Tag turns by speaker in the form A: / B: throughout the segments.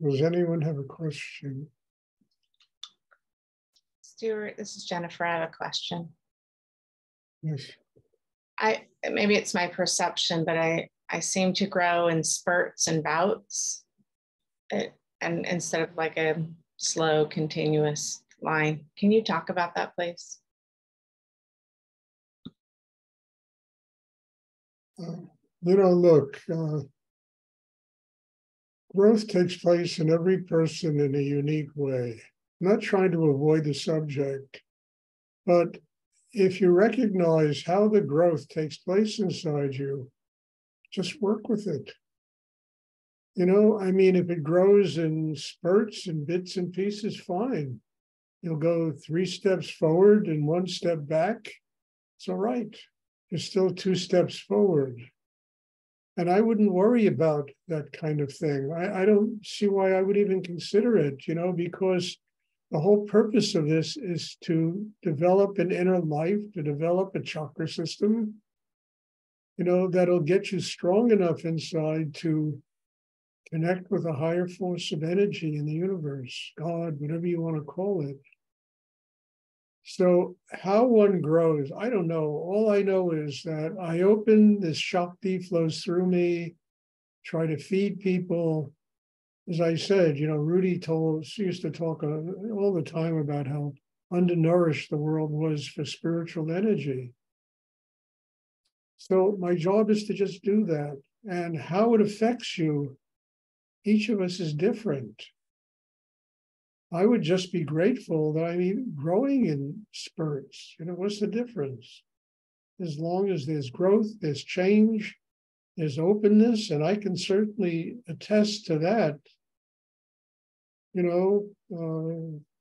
A: Does anyone have a question?
B: Stuart, this is Jennifer. I have a question.
A: Yes.
B: Maybe it's my perception, but I seem to grow in spurts and bouts, and instead of like a slow, continuous line. Can you talk about that, please?
A: Look, growth takes place in every person in a unique way. I'm not trying to avoid the subject, but if you recognize how the growth takes place inside you, just work with it. If it grows in spurts and bits and pieces, fine. You'll go 3 steps forward and 1 step back. It's all right. You're still 2 steps forward. And I wouldn't worry about that kind of thing. I don't see why I would even consider it, because the whole purpose of this is to develop an inner life, to develop a chakra system, that'll get you strong enough inside to connect with a higher force of energy in the universe, God, whatever you want to call it. So how one grows, I don't know. All I know is that I open, this Shakti flows through me, try to feed people. As I said, Rudy used to talk all the time about how undernourished the world was for spiritual energy. So my job is to just do that. And how it affects you, each of us is different. I would just be grateful that I'm growing in spurts. What's the difference? As long as there's growth, there's change, there's openness, and I can certainly attest to that.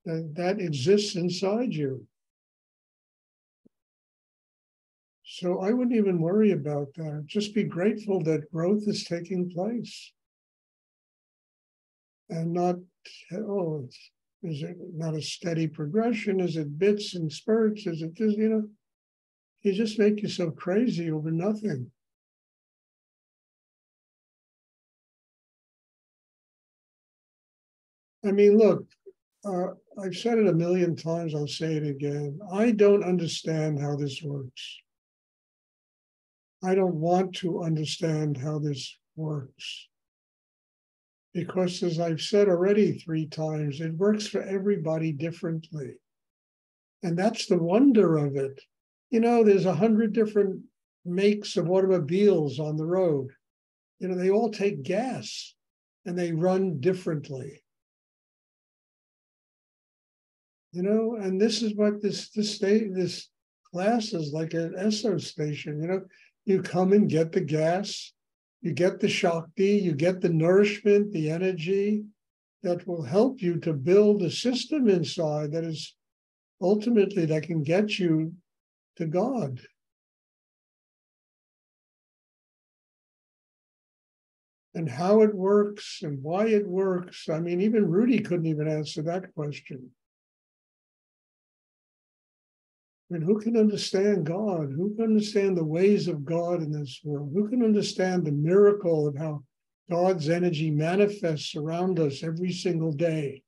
A: That exists inside you. So I wouldn't even worry about that. Just be grateful that growth is taking place. And not, is it not a steady progression? Is it bits and spurts? Is it just, you just make yourself crazy over nothing. Look, I've said it a million times, I'll say it again. I don't understand how this works. I don't want to understand how this works. Because as I've said already 3 times, it works for everybody differently. And that's the wonder of it. There's 100 different makes of automobiles on the road. They all take gas and they run differently. And this is what this class is like, an Esso station. You come and get the gas. You get the Shakti, you get the nourishment, the energy that will help you to build a system inside that is ultimately that can get you to God. And how it works and why it works. Even Rudy couldn't even answer that question. Who can understand God? Who can understand the ways of God in this world? Who can understand the miracle of how God's energy manifests around us every single day?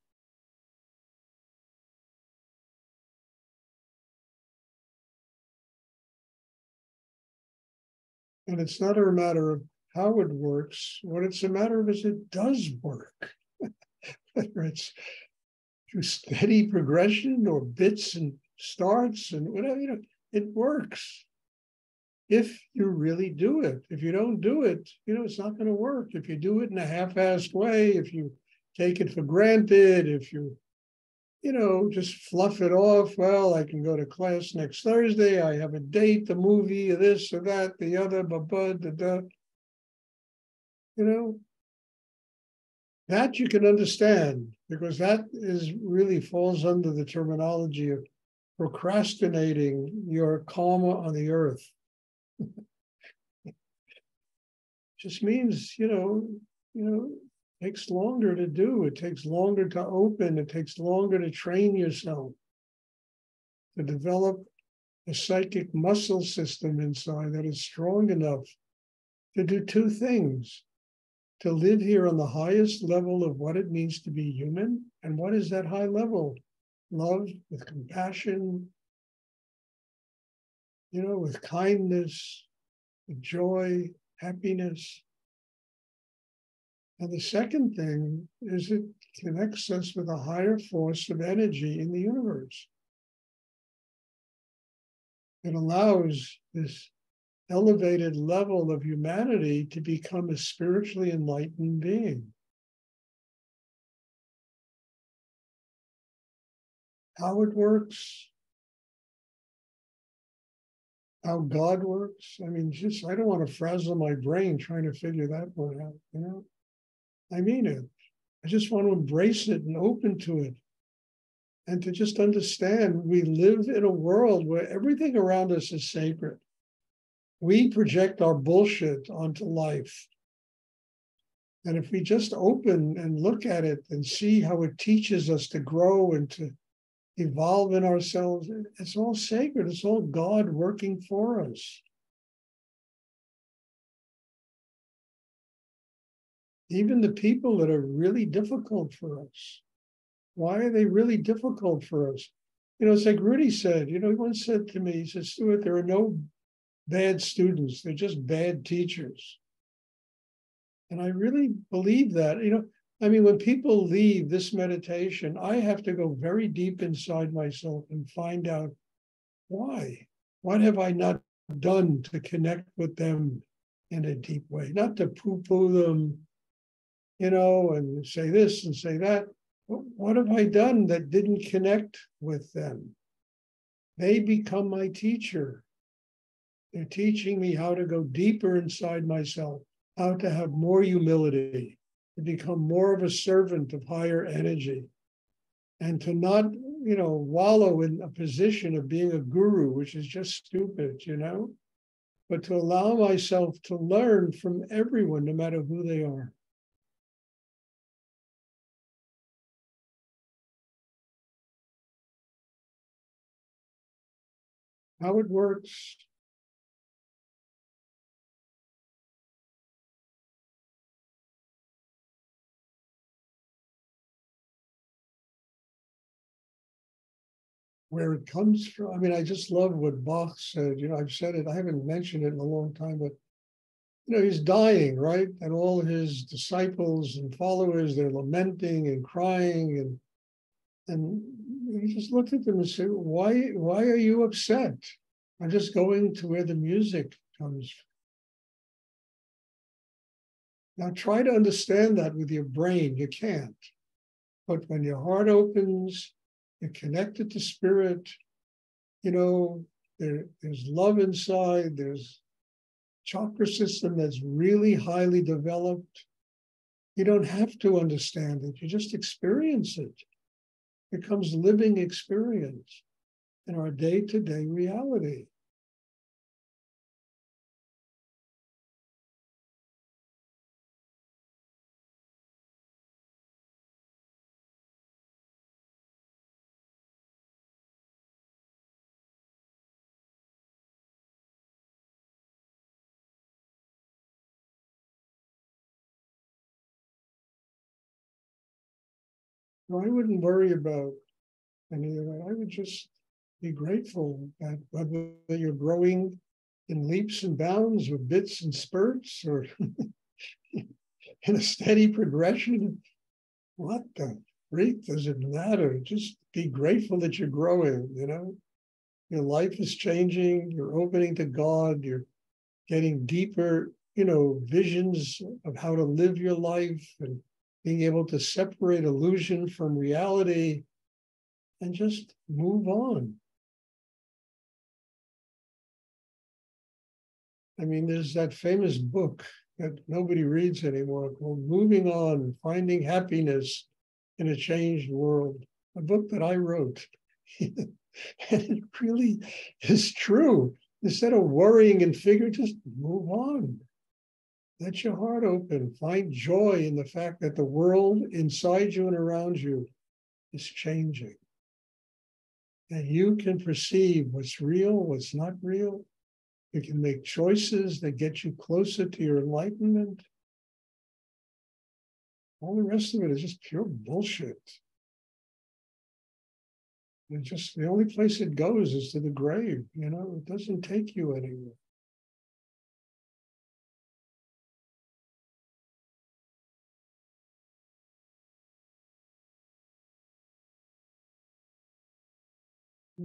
A: And it's not a matter of how it works. What it's a matter of is it does work. Whether it's through steady progression or bits and starts and whatever, it works. If you really do it. If you don't do it, it's not going to work. If you do it in a half-assed way, if you take it for granted, if you, just fluff it off, well, I can go to class next Thursday, I have a date, the movie, or this or that, the other, that you can understand, because that really falls under the terminology of procrastinating your karma on the earth. Just means, takes longer to do. It takes longer to open. It takes longer to train yourself, to develop a psychic muscle system inside that is strong enough to do 2 things: to live here on the highest level of what it means to be human. And what is that high level? Love with compassion, with kindness, with joy, happiness. And the second thing is it connects us with a higher force of energy in the universe. It allows this elevated level of humanity to become a spiritually enlightened being. How it works, how God works. I mean, I don't want to frazzle my brain trying to figure that one out, I mean it. I just want to embrace it and open to it. And to just understand we live in a world where everything around us is sacred. We project our bullshit onto life. And if we just open and look at it and see how it teaches us to grow and to evolve in ourselves, it's all sacred. It's all God working for us. Even the people that are really difficult for us. Why are they really difficult for us? It's like Rudy said, he once said to me, he said, Stuart, there are no bad students. They're just bad teachers. And I really believe that, when people leave this meditation, I have to go very deep inside myself and find out why. What have I not done to connect with them in a deep way? Not to poo-poo them, and say this and say that. What have I done that didn't connect with them? They become my teacher. They're teaching me how to go deeper inside myself, how to have more humility, to become more of a servant of higher energy, and to not, wallow in a position of being a guru, which is just stupid, but to allow myself to learn from everyone, no matter who they are. How it works. Where it comes from. I just love what Bach said. I've said it, I haven't mentioned it in a long time, but he's dying, right? And all his disciples and followers, they're lamenting and crying, and he just looked at them and said, why are you upset? I'm just going to where the music comes from. Now try to understand that with your brain. You can't. But when your heart opens, you're connected to spirit, there's love inside, there's chakra system that's really highly developed. You don't have to understand it. You just experience it. It becomes living experience in our day-to-day reality. So I wouldn't worry about any of that. I would just be grateful that whether you're growing in leaps and bounds or bits and spurts or in a steady progression, what the freak does it matter? Just be grateful that you're growing, Your life is changing, you're opening to God, you're getting deeper, visions of how to live your life and being able to separate illusion from reality and just move on. There's that famous book that nobody reads anymore called Moving On, Finding Happiness in a Changed World, a book that I wrote. And it really is true. Instead of worrying and figuring, just move on. Let your heart open. Find joy in the fact that the world inside you and around you is changing. And you can perceive what's real, what's not real. You can make choices that get you closer to your enlightenment. All the rest of it is just pure bullshit. And just the only place it goes is to the grave, you know, it doesn't take you anywhere.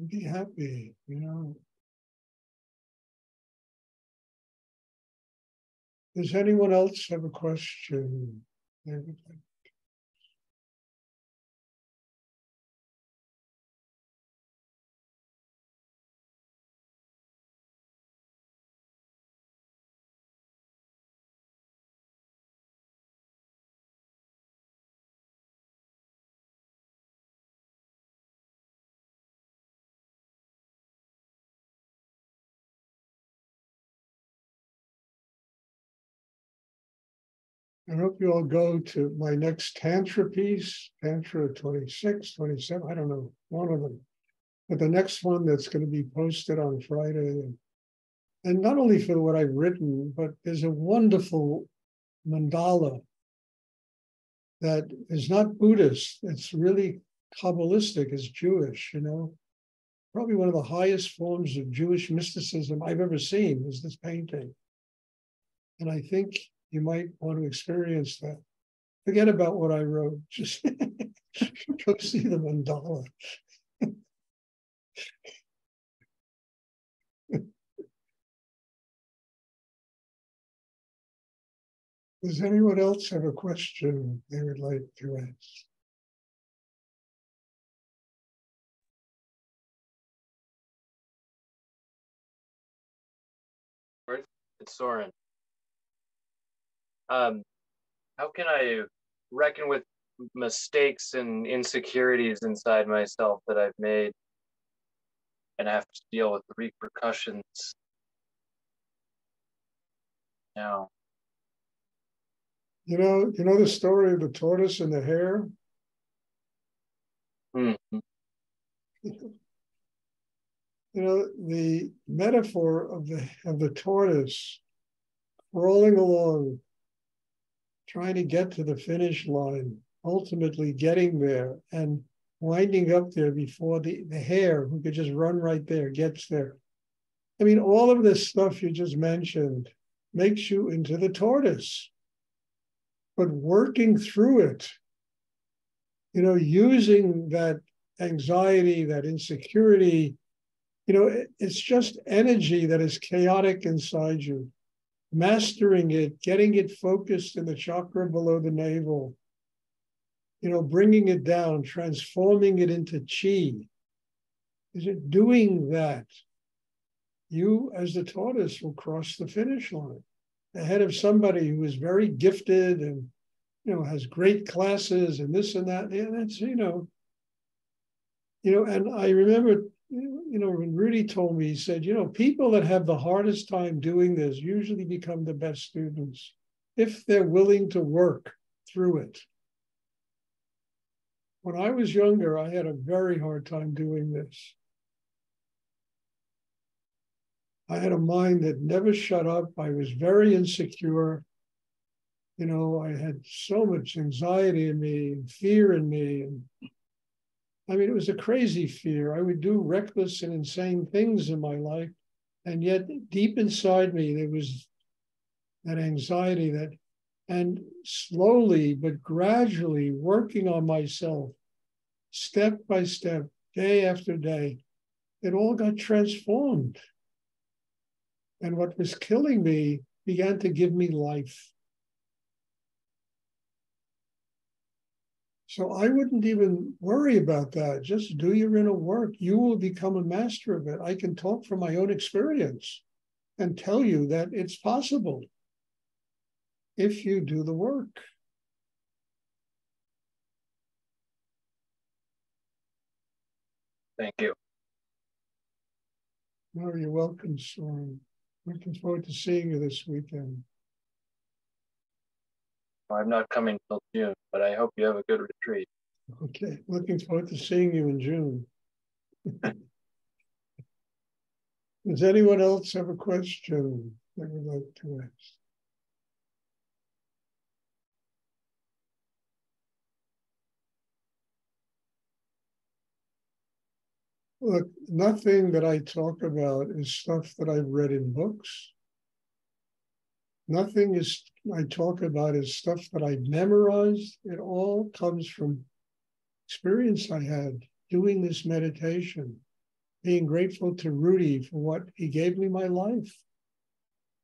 A: Be happy, you know. Does anyone else have a question? I hope you all go to my next Tantra piece, Tantra 26, 27, I don't know, one of them. But the next one that's going to be posted on Friday. And not only for what I've written, but there's a wonderful mandala that is not Buddhist. It's really Kabbalistic, it's Jewish, you know. Probably one of the highest forms of Jewish mysticism I've ever seen is this painting. And I think you might want to experience that. Forget about what I wrote. Just go see the mandala. Does anyone else have a question they would like to ask?
C: It's Soren. How can I reckon with mistakes and insecurities inside myself that I've made and have to deal with the repercussions now?
A: You know the story of the tortoise and the hare?
C: Mm-hmm.
A: You know, the metaphor of the tortoise crawling along, trying to get to the finish line, ultimately getting there and winding up there before the hare, who could just run right there, gets there. I mean, all of this stuff you just mentioned makes you into the tortoise. But working through it, you know, using that anxiety, that insecurity, you know, it's just energy that is chaotic inside you. Mastering it, getting it focused in the chakra below the navel, you know, bringing it down, transforming it into chi. Is it doing that? You, as the tortoise, will cross the finish line ahead of somebody who is very gifted and, you know, has great classes and this and that. Yeah, that's, you know, and I remember, you know, when Rudy told me, he said, you know, people that have the hardest time doing this usually become the best students if they're willing to work through it. When I was younger, I had a very hard time doing this. I had a mind that never shut up. I was very insecure. You know, I had so much anxiety in me and fear in me. And I mean, it was a crazy fear. I would do reckless and insane things in my life. And yet deep inside me, there was that anxiety and slowly, but gradually working on myself, step by step, day after day, it all got transformed. And what was killing me began to give me life. So I wouldn't even worry about that. Just do your inner work. You will become a master of it. I can talk from my own experience and tell you that it's possible if you do the work.
C: Thank you.
A: No, you're welcome, Soren. Looking forward to seeing you this weekend.
C: I'm not coming till June, but I hope you have a good retreat.
A: Okay, looking forward to seeing you in June. Does anyone else have a question they would like to ask? Look, nothing that I talk about is stuff that I've read in books. Nothing is I talk about is stuff that I memorized. It all comes from experience I had doing this meditation, being grateful to Rudy for what he gave me my life.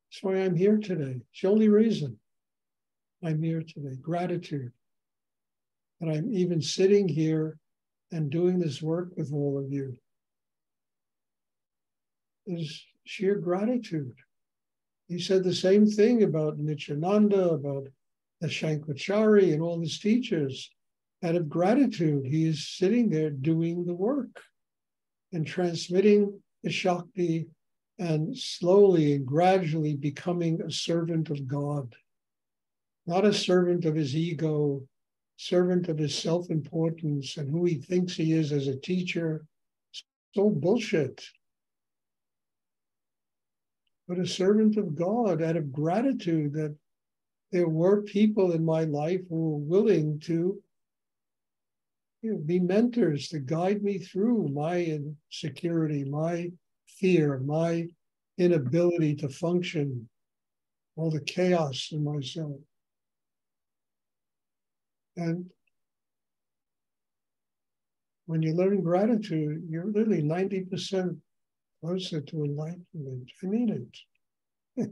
A: That's why I'm here today. It's the only reason I'm here today. Gratitude. And I'm even sitting here and doing this work with all of you is sheer gratitude. He said the same thing about Nityananda, about the Shankaracharya and all his teachers. Out of gratitude, he is sitting there doing the work and transmitting the Shakti and slowly and gradually becoming a servant of God, not a servant of his ego, servant of his self-importance and who he thinks he is as a teacher. So bullshit. But a servant of God out of gratitude that there were people in my life who were willing to be mentors to guide me through my insecurity, my fear, my inability to function, all the chaos in myself. And when you learn gratitude, you're really 90% closer to enlightenment. I mean it.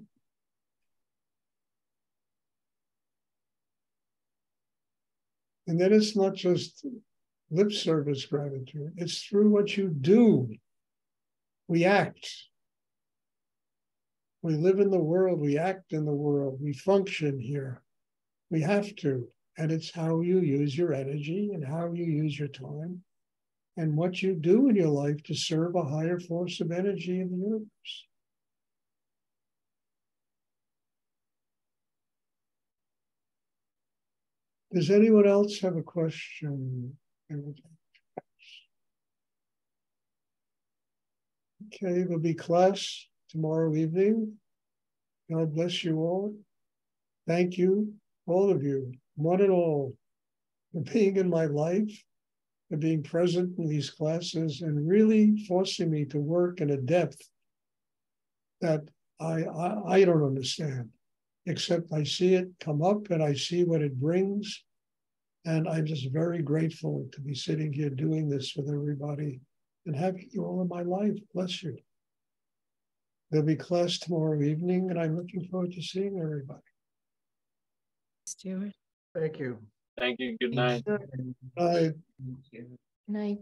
A: And then it's not just lip service gratitude, it's through what you do. We act. We live in the world, we act in the world, we function here. We have to. And it's how you use your energy and how you use your time and what you do in your life to serve a higher force of energy in the universe. Does anyone else have a question? Okay, there'll be class tomorrow evening. God bless you all. Thank you, all of you, one and all, for being in my life, for being present in these classes and really forcing me to work in a depth that I don't understand, except I see it come up and I see what it brings. And I'm just very grateful to be sitting here doing this with everybody and having you all in my life. Bless you. There'll be class tomorrow evening, and I'm looking forward to seeing everybody.
D: Stuart.
E: Thank you.
C: Thank you. Good night.
A: Bye.
D: Good night.